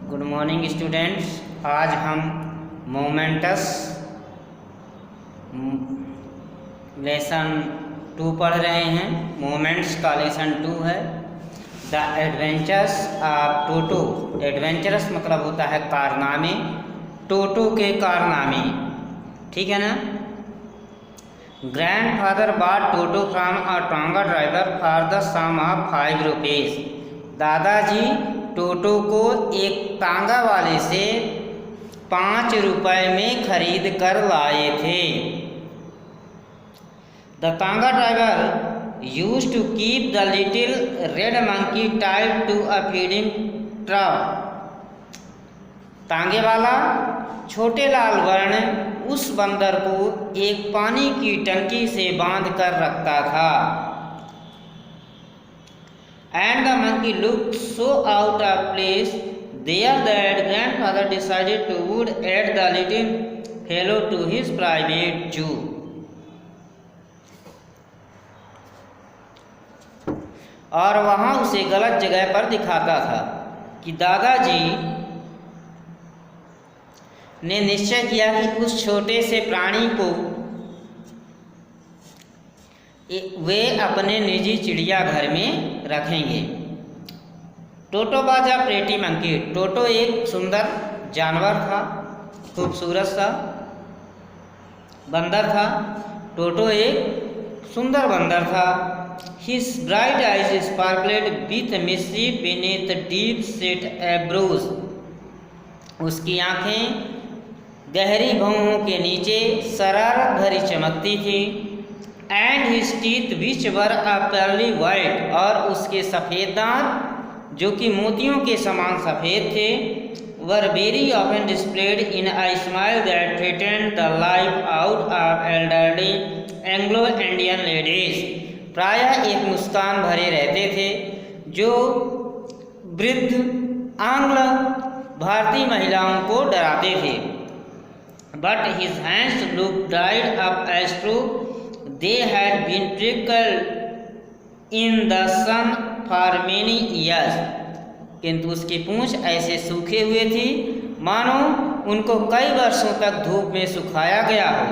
Good morning students. आज हम moments lesson 2 पढ़ रहे हैं। मोमेंट्स का लेसन 2 है। The adventures of Toto. Adventurous मतलब होता है कारनामे, टोटो के कारनामे, ठीक है ना। Grandfather bought Toto from a tonga driver for the sum of 5 rupees. दादाजी टोटो को एक तांगा वाले से 5 रुपए में खरीद कर लाए थे। The tonga driver used to keep the little red monkey tied to a feeding truck. तांगे वाला छोटे लाल वर्ण उस बंदर को एक पानी की टंकी से बांध कर रखता था। And the monkey looked so out of place there that grandfather decided to would add the little fellow to his private zoo. और वहाँ उसे गलत जगह पर दिखाता था कि दादाजी ने निश्चय किया कि उस छोटे से प्राणी को वे अपने निजी चिड़ियाघर में रखेंगे। Toto was a pretty monkey. Toto एक सुंदर जानवर था, खूबसूरत सा बंदर था। टोटो एक सुंदर बंदर था। His bright eyes sparkled with mischief beneath deep set eyebrows. उसकी आंखें गहरी भौहों के नीचे शरारत भरी चमकती थी। And his teeth which were a pearly white. और उसके सफ़ेद दांत जो कि मोतियों के समान सफ़ेद थे, were very often displayed in a smile that threatened the life out of elderly Anglo Indian ladies. प्रायः एक मुस्कान भरे रहते थे जो वृद्ध आंग्ल भारतीय महिलाओं को डराते थे। But his hands look dried up as true they had been trickled in the sun for many years. किंतु उसकी पूंछ ऐसे सूखे हुए थी मानो उनको कई वर्षों तक धूप में सुखाया गया हो।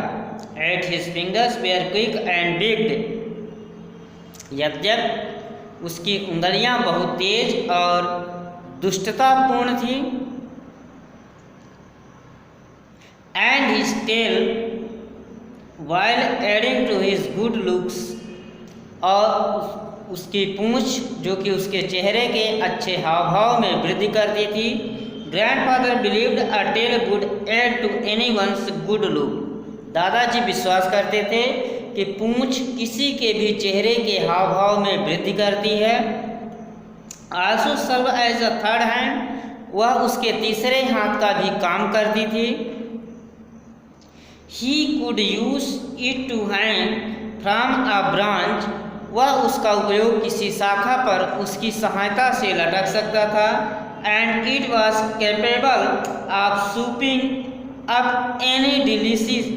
At his fingers were quick and big. यद्यप उसकी उंगलियां बहुत तेज और दुष्टतापूर्ण थी। And his tail while adding to his good looks, और उसकी पूंछ जो कि उसके चेहरे के अच्छे हाव भाव में वृद्धि करती थी। Grandfather believed a tail would add to anyone's good look. दादाजी विश्वास करते थे कि पूंछ किसी के भी चेहरे के हाव भाव में वृद्धि करती है। Also serve as a third hand. वह उसके तीसरे हाथ का भी काम करती थी। He could use it to hang from a branch. वह उसका उपयोग किसी शाखा पर उसकी सहायता से लटक सकता था। And it was capable of swooping up any delicious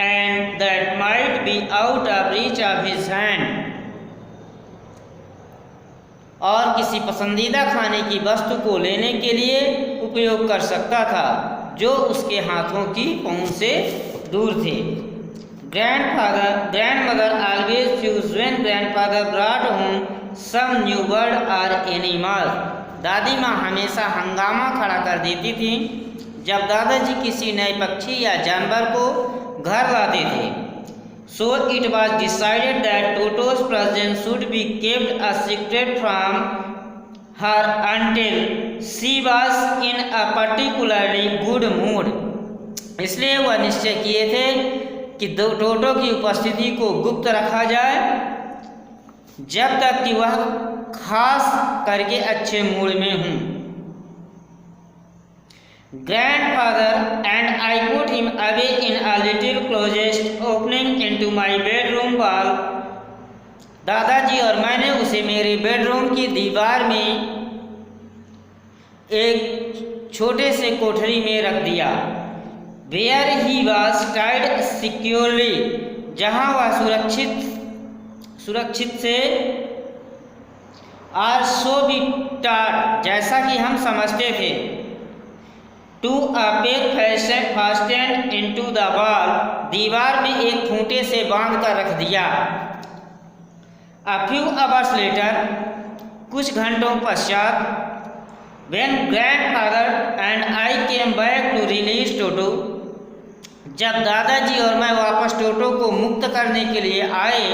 and that might be out of reach of his hand. और किसी पसंदीदा खाने की वस्तु को लेने के लिए उपयोग कर सकता था जो उसके हाथों की पहुंच से दूर थे। Grandmother always choose when grandfather brought home some new bird और एनिमल। दादी माँ हमेशा हंगामा खड़ा कर देती थी जब दादाजी किसी नए पक्षी या जानवर को घर लाते थे। So it was decided that Toto's presence should be kept a secret from her until she was in a particularly good mood. इसलिए वह निश्चय किए थे कि टोटो की उपस्थिति को गुप्त रखा जाए जब तक कि वह खास करके अच्छे मूड में हूँ। Grandfather and I put him away in a little closet opening into my bedroom wall. दादाजी और मैंने उसे मेरे बेडरूम की दीवार में एक छोटे से कोठरी में रख दिया। Where he was tied securely. जहाँ वह सुरक्षित से आर सो बी टाट, जैसा कि हम समझते थे, to a peg fastened into the wall, दीवार में एक खूंटे से बांध कर रख दिया। अ फ्यू आवर्स लेटर, कुछ घंटों पश्चात, when grandfather and I came back to release टोटो, जब दादाजी और मैं वापस टोटो को मुक्त करने के लिए आए,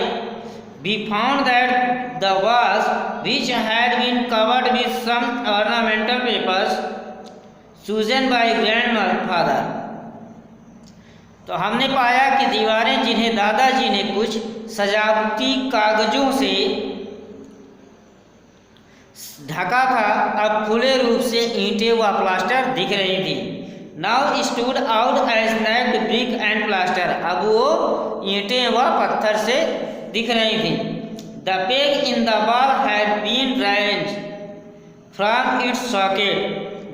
we found that the walls which had been covered with some ornamental papers chosen by grandfather, तो हमने पाया कि दीवारें जिन्हें दादाजी ने कुछ सजावटी कागजों से ढका था, अब खुले रूप से ईंटें व प्लास्टर दिख रही थी। Now stood out as snacked brick and plaster, अब वो ईंटें व पत्थर से दिख रही थी। The peg in the wall had been wrenched from its socket,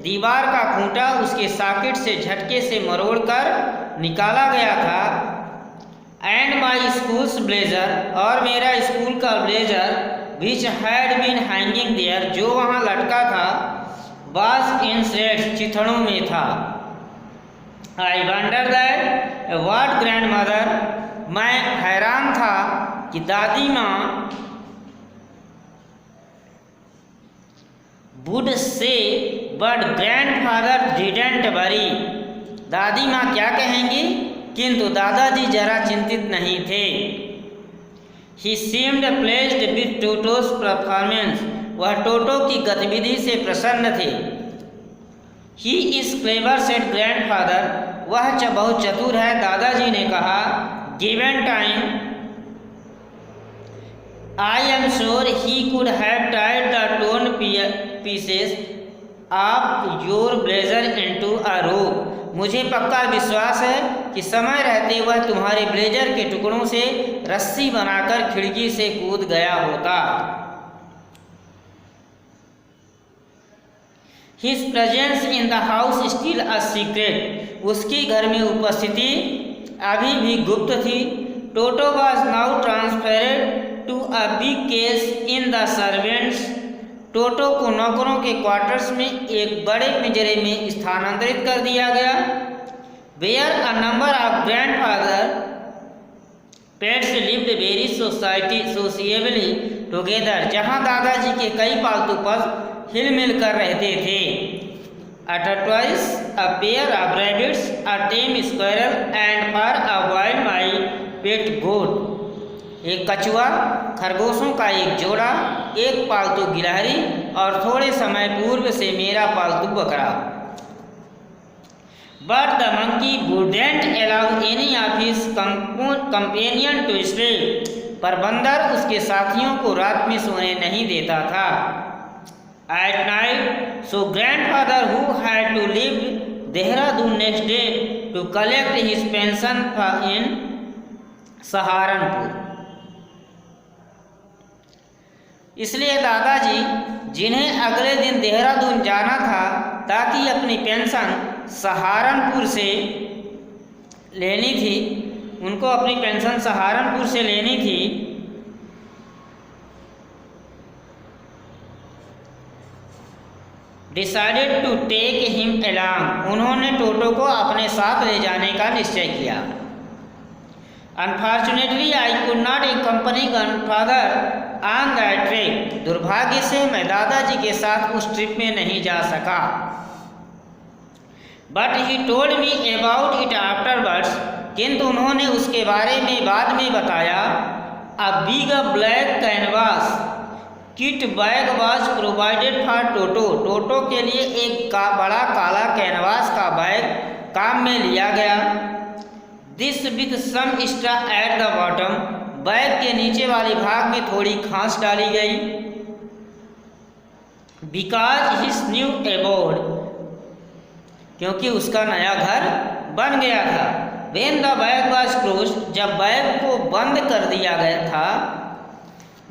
दीवार का खूंटा उसके सॉकेट से झटके से मरोड़ कर निकाला गया था। एंड माई स्कूल्स ब्लेजर, और मेरा स्कूल का blazer which had been hanging there, जो वहाँ लटका था, was in shreds, चिथड़ों में था। I wonder that what grandmother, मैं हैरान था कि दादी माँ would say but grandfather didn't worry, दादी माँ क्या कहेंगी, किंतु दादाजी जरा चिंतित नहीं थे। He seemed pleased with Toto's performance, वह टोटो की गतिविधि से प्रसन्न थे। He is clever, said grandfather, वह बहुत चतुर है, दादाजी ने कहा। Given time, I am sure he could have tied the torn pieces of your blazer into a rope, मुझे पक्का विश्वास है कि समय रहते वह तुम्हारे ब्लेजर के टुकड़ों से रस्सी बनाकर खिड़की से कूद गया होता। His presence in the house still a secret, उसकी घर में उपस्थिति अभी भी गुप्त थी। टोटो was now transferred to a big case in the servants, टोटो को नौकरों के क्वार्टर्स में एक बड़े पिंजरे में स्थानांतरित कर दिया गया। Where a number of grandfather pets lived very sociably together, जहाँ दादाजी के कई पालतू पशु हिलमिल कर रहते थे। A tortoise, a pair of rabbits, a tame squirrel, and for a while my pet goat, एक कछुआ, खरगोशों का एक जोड़ा, एक पालतू गिलहरी और थोड़े समय पूर्व से मेरा पालतू बकरा। But the monkey wouldn't allow any of his companion to stay, पर बंदर उसके साथियों को रात में सोने नहीं देता था। At night, so grandfather, who had to leave Dehradun next day to collect his pension in Saharanpur, इसलिए दादाजी, जिन्हें अगले दिन देहरादून जाना था ताकि अपनी पेंशन सहारनपुर से लेनी थी, उनको अपनी पेंशन सहारनपुर से लेनी थी, decided to take him along, उन्होंने टोटो को अपने साथ ले जाने का निश्चय किया। Unfortunately I could not accompany grandfather on that trip, दुर्भाग्य से मैं दादाजी के साथ उस ट्रिप में नहीं जा सका। But he told me about it afterwards, किंतु उन्होंने उसके बारे में बाद में बताया। A big black canvas kit bag was provided for Toto, Toto के लिए एक बड़ा काला कैनवास का बैग काम में लिया गया। This with some straw at the bottom, bag के नीचे वाले भाग में थोड़ी घास डाली गई। बिकॉज हिज न्यू अबोर्ड, क्योंकि उसका नया घर बन गया था। When the bag was closed, जब बैग को बंद कर दिया गया था।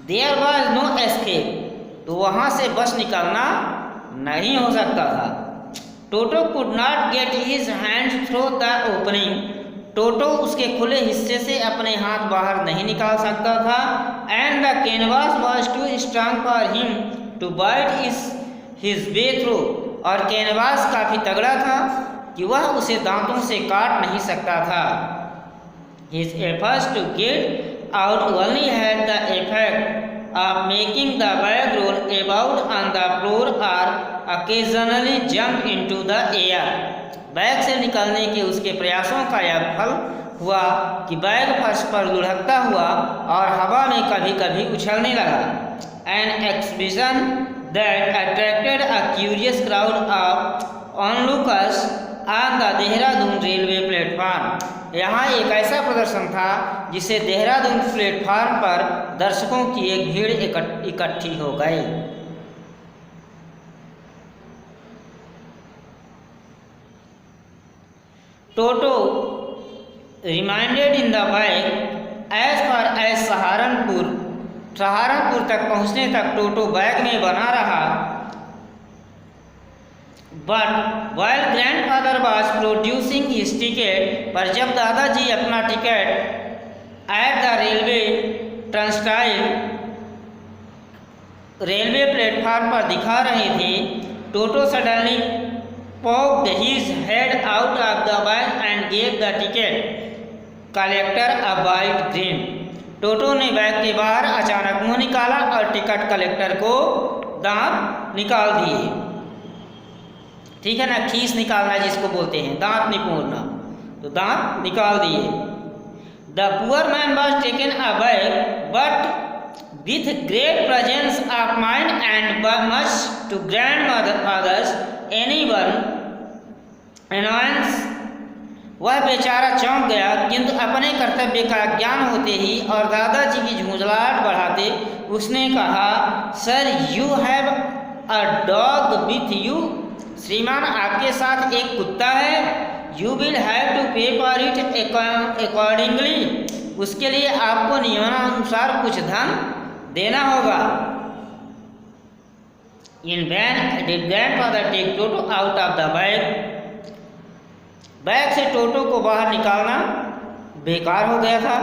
देयर वाज नो एस्केप, तो वहाँ से बच निकलना नहीं हो सकता था। Toto could not get his hands through the opening, Toto उसके खुले हिस्से से अपने हाथ बाहर नहीं निकाल सकता था। And the canvas was too strong for him to bite his way through, और कैनवास काफ़ी तगड़ा था कि वह उसे दांतों से काट नहीं सकता था। His efforts to get out only had the effect of making the bag roll about on the floor or occasionally jump into the air. Bag से निकलने के उसके प्रयासों का यह फल हुआ कि बैग फर्श पर लुढ़कता हुआ और हवा में कभी कभी उछलने लगा। An exhibition that attracted a curious crowd of onlookers on the Dehradun railway platform. यहाँ एक ऐसा प्रदर्शन था जिसे देहरादून प्लेटफार्म पर दर्शकों की एक भीड़ इकट्ठी हो गई। Toto remained in the bag as far as Saharanpur तक पहुँचने तक टोटो बैग में बना रहा। But while grandfather was producing his ticket, पर जब दादाजी अपना ticket at the railway turnstile railway platform पर दिखा रहे थे, Toto suddenly poked his head out of the bag and gave the ticket collector a wide grin. टोटो ने bag के बाहर अचानक मुंह निकाला और टिकट कलेक्टर को दांत निकाल दिए। ठीक है ना, खीस निकालना जिसको बोलते हैं, दांत निपोड़ना, तो दांत निकाल दिए। The poor man was taken aback but with great presence of mind and much to grandfather's anyone annoyance. वह बेचारा चौंक गया, किंतु अपने कर्तव्य का ज्ञान होते ही और दादाजी की झुंझलाहट बढ़ाते उसने कहा, sir you have a dog with you. श्रीमान, आपके साथ एक कुत्ता है। You will have to pay for it accordingly. उसके लिए आपको नियमानुसार कुछ धन देना होगा। In vain did grandfather take Toto out of the bag. Bag से टोटो को बाहर निकालना बेकार हो गया था।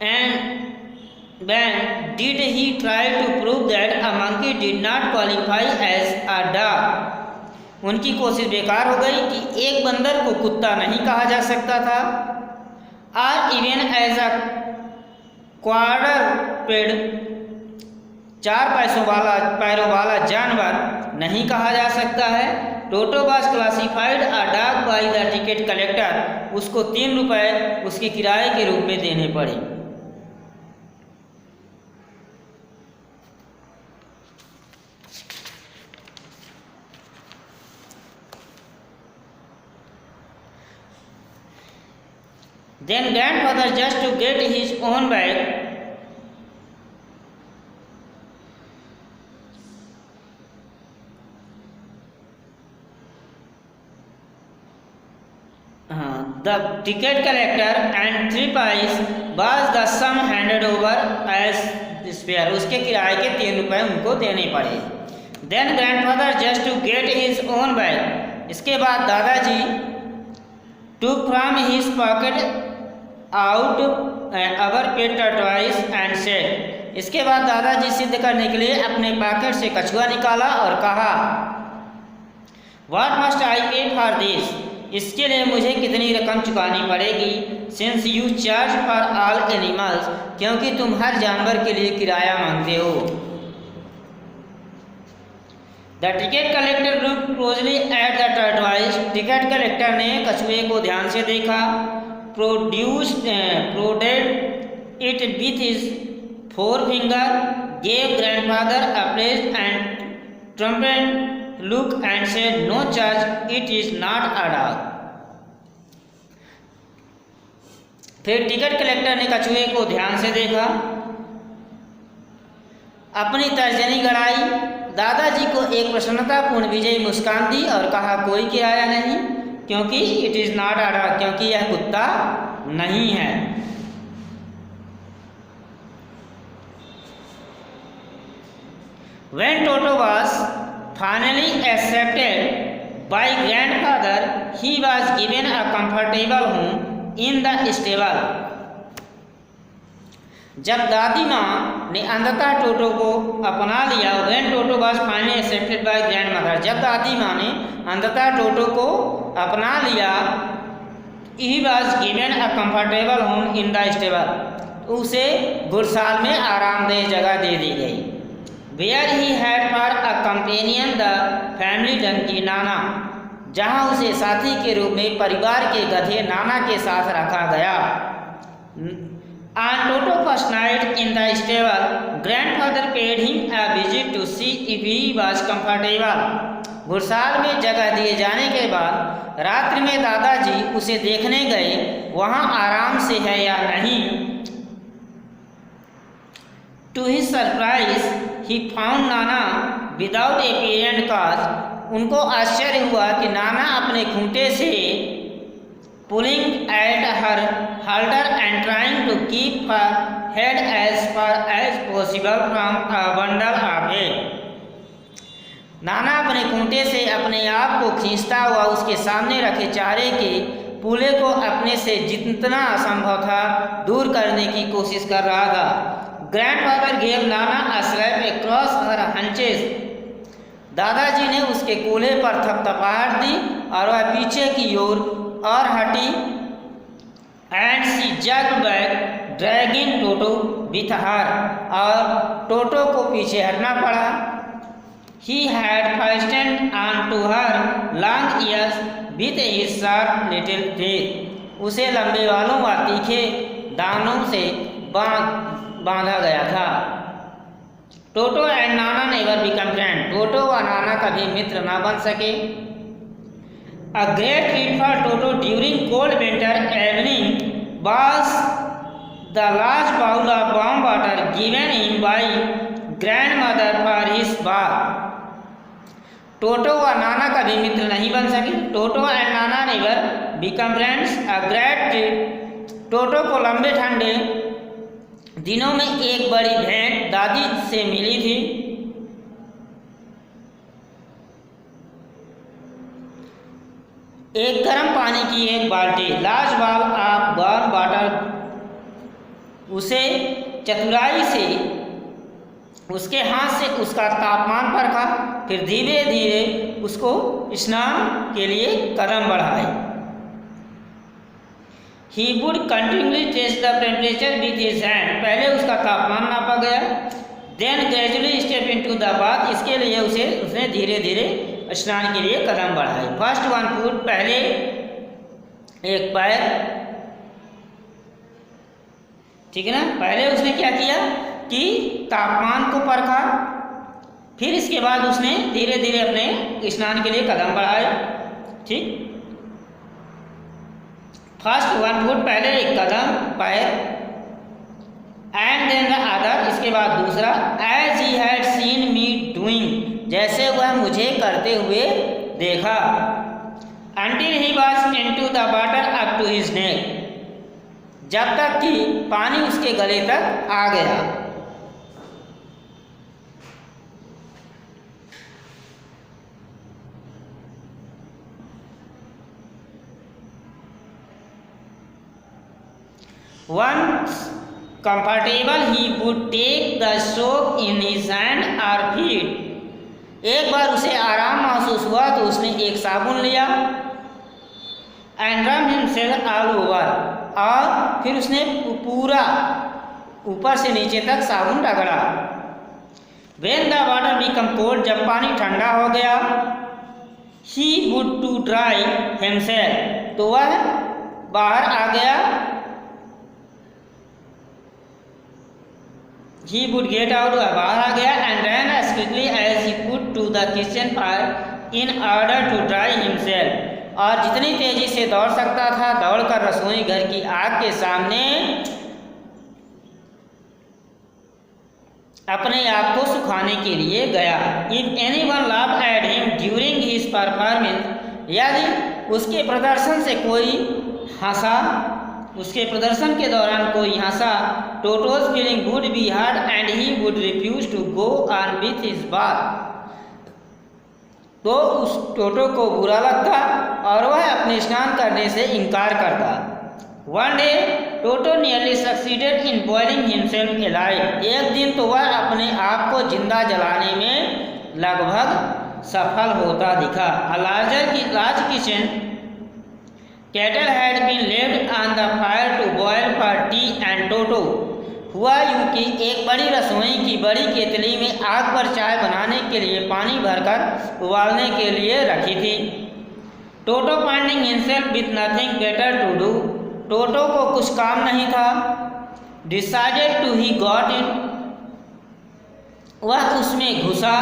And when did he try to prove that a monkey did not qualify as a dog? उनकी कोशिश बेकार हो गई कि एक बंदर को कुत्ता नहीं कहा जा सकता था, और इवन एज अ क्वाड्रपेड, चार पैरों वाला जानवर नहीं कहा जा सकता है। टोटो was classified a dog by the ticket collector. उसको 3 रुपये उसके किराए के रूप में देने पड़े। Then grandfather, just to get his own bag, the ticket collector and 3 paise was the sum handed over as spare. उसके किराए के 3 रुपये उनको देने पड़े। Then grandfather, just to get his own bag, इसके बाद दादाजी took from his pocket out our pet tortoise and said, इसके बाद दादाजी सिद्ध करने के लिए अपने पॉकेट से कछुआ निकाला और कहा, What must I pay for this? इसके लिए मुझे कितनी रकम चुकानी पड़ेगी? Since you charge for all animals, क्योंकि तुम हर जानवर के लिए किराया मांगते हो। The ticket collector looked closely at the tortoise. Ticket collector ने कछुए को ध्यान से देखा, prodded it with his forefinger, gave grandfather a pleased and triumphant look and said, No charge, it is not a dog. फिर ticket collector ने कछुए को ध्यान से देखा, अपनी तर्जनी गड़ाई, दादाजी को एक प्रसन्नतापूर्ण विजयी मुस्कान दी और कहा, कोई किराया नहीं, क्योंकि it is not a dog, क्योंकि यह कुत्ता नहीं है। When Toto was finally accepted by grandfather, he was given a comfortable home in the stable. जब दादी माँ ने अंततः टोटो को अपना लिया। When Toto was finally accepted by grandmother, जब दादी माँ ने अंततः टोटो को अपना लिया, he was given a comfortable home in the stable, उसे घुड़साल में आरामदेह जगह दे दी गई। Where he had for a companion the family donkey Nana, जहाँ उसे साथी के रूप में परिवार के गधे नाना के साथ रखा गया। On Toto first night in the stable, grandfather paid him a visit to see if he was comfortable. घुड़साल में जगह दिए जाने के बाद रात्रि में दादाजी उसे देखने गए, वहाँ आराम से है या नहीं। To his surprise, he found Nana without apparent cause. उनको आश्चर्य हुआ कि नाना अपने खूंटे से pulling at her halter and trying to keep her head as far as possible from a bundle of hay. नाना अपने खूंटे से अपने आप को खींचता हुआ उसके सामने रखे चारे के पूले को अपने से जितना असंभव था दूर करने की कोशिश कर रहा था। Grandfather gave Nana a slap across her hunches. दादाजी ने उसके कूल्हे पर थपथपाहट दी और वह पीछे की ओर और हटी। And she jerk back dragging Toto with her, और टोटो को पीछे हटना पड़ा। He had fastened on to her long ears with his sharp little teeth. उसे लंबे बालों व तीखे दानों से बांधा गया था। टोटो and Nana never become friend, टोटो व नाना कभी मित्र ना बन सके। A great treat for Toto during cold winter evening was the large bowl of warm water given him by grandmother for his bath. टोटो व नाना कभी मित्र नहीं बन सके। Toto and Nana never become friends. A great treat, Toto को लंबे ठंडे दिनों में एक बड़ी भेंट दादी से मिली थी। एक गर्म पानी की एक बाल्टी, large ball of warm water. उसे चतुराई से उसके हाथ से उसका तापमान परखा, फिर धीरे धीरे उसको स्नान के लिए कदम बढ़ाए। He would continually test the temperature with his hand, पहले उसका तापमान नापा गया। Then gradually step into the bath, इसके लिए उसने धीरे धीरे स्नान के लिए कदम बढ़ाए। फर्स्ट 1 फुट, पहले एक पैर, ठीक है ना। पहले उसने क्या किया कि तापमान को परखा, फिर इसके बाद उसने धीरे धीरे अपने स्नान के लिए कदम बढ़ाए। ठीक, फर्स्ट 1 फुट, पहले एक कदम पैर, एंड देन द अदर, इसके बाद दूसरा। As he had seen me doing, जैसे वह मुझे करते हुए देखा। Until he was into the water up to his neck, जब तक कि पानी उसके गले तक आ गया। Once comfortable, he would take the soap in his hand or feet. एक बार उसे आराम महसूस हुआ तो उसने एक साबुन लिया। एंड रब हिमसेल्फ ऑल ओवर, और फिर उसने पूरा ऊपर से नीचे तक साबुन रगड़ा। When the water become cold, जब पानी ठंडा हो गया, he would to dry himself, तो वह बाहर आ गया। He would get out, बाहर आ गया। And ran as quickly as he could to the kitchen fire in order to dry himself, और जितनी तेजी से दौड़ सकता था दौड़कर रसोई घर की आग के सामने अपने आप को सुखाने के लिए गया। If anyone laughed at him during his performance, यदि उसके प्रदर्शन से कोई हंसा, उसके प्रदर्शन के दौरान कोई हंसा, Toto's feeling would be hurt and he would refuse to go on with his bath, तो उस टोटो को बुरा लगता और वह अपने स्नान करने से इनकार करता। One day toto nearly succeeded in boiling himself alive. एक दिन तो वह अपने आप को जिंदा जलाने में लगभग सफल होता दिखा। A large kitchen kettle had been left on the fire to boil for tea and Toto. हुआ यूं कि एक बड़ी रसोई की बड़ी केतली में आग पर चाय बनाने के लिए पानी भरकर उबालने के लिए रखी थी। Toto finding himself with nothing better to do, Toto को कुछ काम नहीं था। Decided to he got in, वह उसमें घुसा।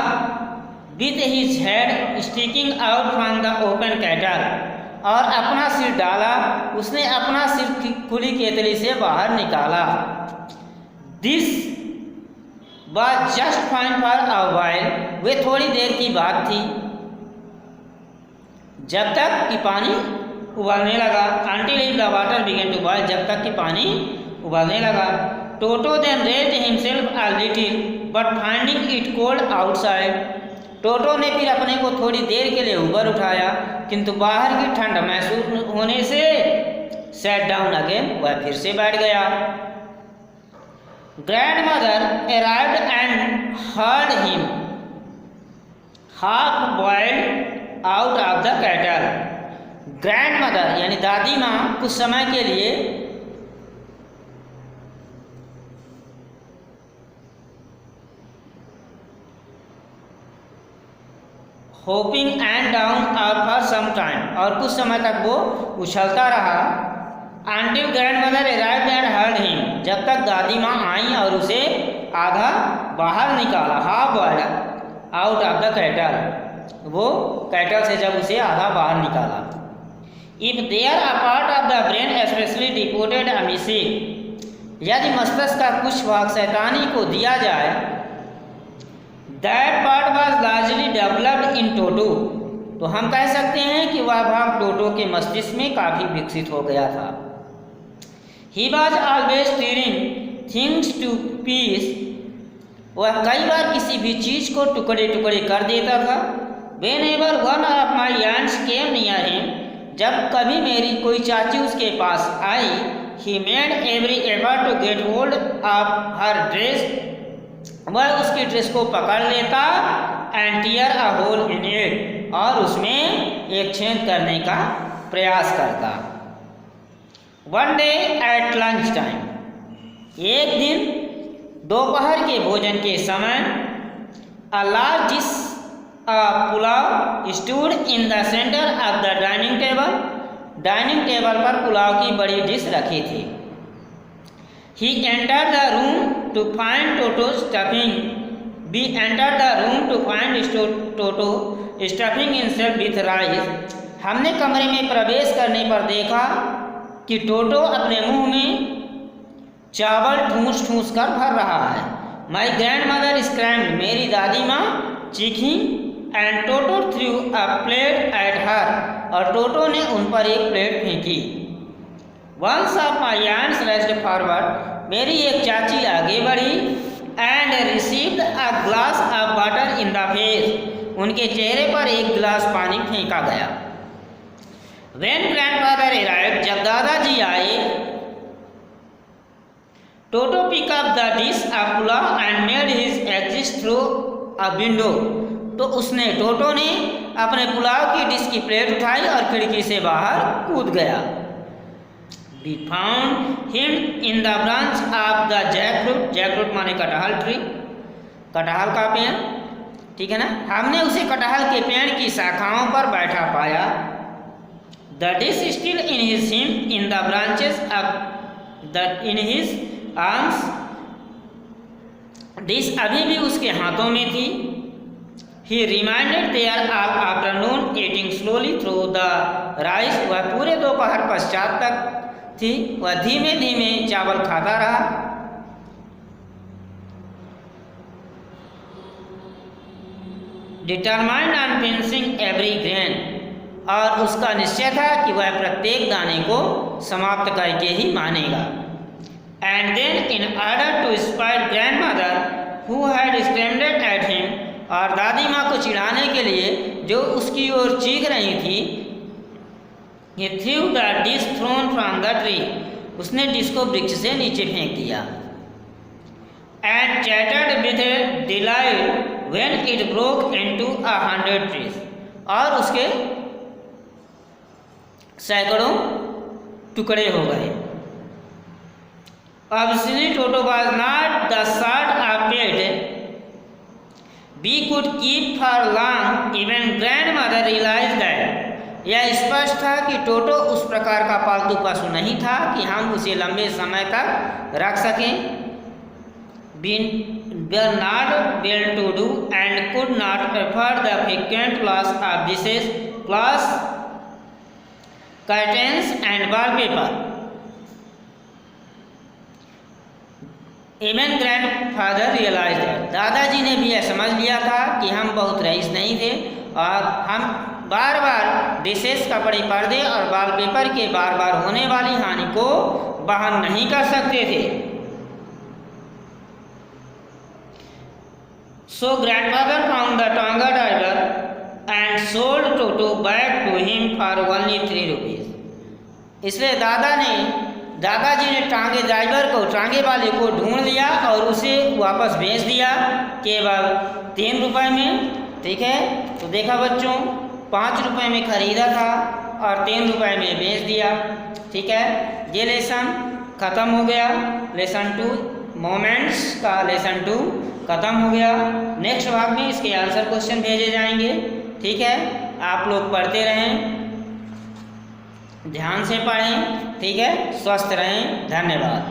With his head sticking out from the open kettle, और अपना सिर डाला, उसने अपना सिर खुली केतली से बाहर निकाला। This was just fine for a while, वे थोड़ी देर की बात थी जब तक कि पानी उबालने लगा। Until if the water began to boil, जब तक कि पानी उबालने लगा। Toto then raised himself a little but finding it cold outside, Toto ने फिर अपने को थोड़ी देर के लिए ऊपर उठाया, किंतु बाहर की ठंड महसूस होने से सेट डाउन अगेन, वह फिर से बैठ गया। Grandmother arrived and heard him half boiled out of the kettle. Grandmother यानी दादी माँ कुछ समय के लिए hopping and down for some time, और कुछ समय तक वो उछलता रहा। Until grandmother arrived and heard him, जब तक दादी माँ आई और उसे आधा बाहर निकाला, half boiled out of the kettle, वो केटल से जब उसे आधा बाहर निकाला। If there a part of the brain specially डिपोटेड अ मिसिक, यदि मस्तिष्क का कुछ भाग शैतानी को दिया जाए, that part was largely developed in Toto, तो हम कह सकते हैं कि वह भाग टोटो के मस्तिष्क में काफ़ी विकसित हो गया था। He was always tearing things to piece, वह कई बार किसी भी चीज़ को टुकड़े टुकड़े कर देता था। Whenever one of my aunts came near him, जब कभी मेरी कोई चाची उसके पास आई, he made every effort to get hold of her dress, वह उसकी ड्रेस को पकड़ लेता and tear a hole in it, और उसमें एक छेद करने का प्रयास करता। One day at lunch time, एक दिन दोपहर के भोजन के समय, a large dish pulao stood in the centre of the dining table, dining table पर पुलाव की बड़ी डिश रखी थी। He enter the room to find Toto stuffing, we enter the room to find Toto stuffing himself with rice, हमने कमरे में प्रवेश करने पर देखा कि टोटो अपने मुंह में चावल ठूस ठूस कर भर रहा है। माई ग्रैंड मदर स्क्रैम्ड, मेरी दादी माँ चीखी, and Toto threw a plate at her, और टोटो ने उन पर एक प्लेट फेंकी। Once of my aunts raised forward, मेरी एक चाची आगे बढ़ी, and received a glass of water in the face, उनके चेहरे पर एक गिलास पानी फेंका गया। When grandfather arrived, जब दादाजी आए, टोटो pick up the dish of pulao and made his exit through a window, तो उसने टोटो ने अपने पुलाव की डिश की प्लेट उठाई और खिड़की से बाहर कूद गया। We found him in the branch of the jackfruit, jackfruit माने कटहल ट्री, कटहल का पेड़, ठीक है ना। हमने उसे कटहल के पेड़ की शाखाओं पर बैठा पाया। The dish still in his him in the branches of the in his arms, dish अभी भी उसके हाथों में थी। He remained there all afternoon eating slowly through the rice, वह पूरे दोपहर पश्चात तक थी, वह धीमे धीमे चावल खाता रहा। Determined on finishing every grain, और उसका निश्चय था कि वह प्रत्येक दाने को समाप्त करके ही मानेगा। And then in order to spite grandmother who had scrambled at him, और दादी माँ को चिढ़ाने के लिए जो उसकी ओर चीख रही थी, he threw the dish thrown from the tree, उसने डिश को वृक्ष से नीचे फेंक दिया। And chattered with delight when it broke into 100 trees, और उसके सैकड़ों टुकड़े हो गए। Obviously, Toto was not the sort of pet we could keep for long. Even grandmother realized that. यह स्पष्ट था कि टोटो उस प्रकार का पालतू पशु नहीं था कि हम उसे लंबे समय तक रख सकें। were not well to do and could not afford the frequent loss of dishes, cloths, curtains and wallpaper. Even grandfather realized that. दादाजी ने भी यह समझ लिया था कि हम बहुत रईस नहीं थे और हम बार बार डिशेस, कपड़े, पर्दे और वॉलपेपर के बार बार होने वाली हानि को वहन नहीं कर सकते थे। So grandfather found the tonga driver and sold Toto back to him for only 3 rupees. इसलिए दादाजी ने टांगे ड्राइवर को, टांगे वाले को ढूंढ लिया और उसे वापस भेज दिया केवल 3 रुपए में। ठीक है, तो देखा बच्चों, 5 रुपए में खरीदा था और 3 रुपए में बेच दिया। ठीक है, ये लेसन ख़त्म हो गया। लेसन 2 मोमेंट्स का लेसन 2 ख़त्म हो गया। नेक्स्ट भाग में इसके आंसर क्वेश्चन भेजे जाएंगे। ठीक है, आप लोग पढ़ते रहें, ध्यान से पढ़ें। ठीक है, स्वस्थ रहें। धन्यवाद।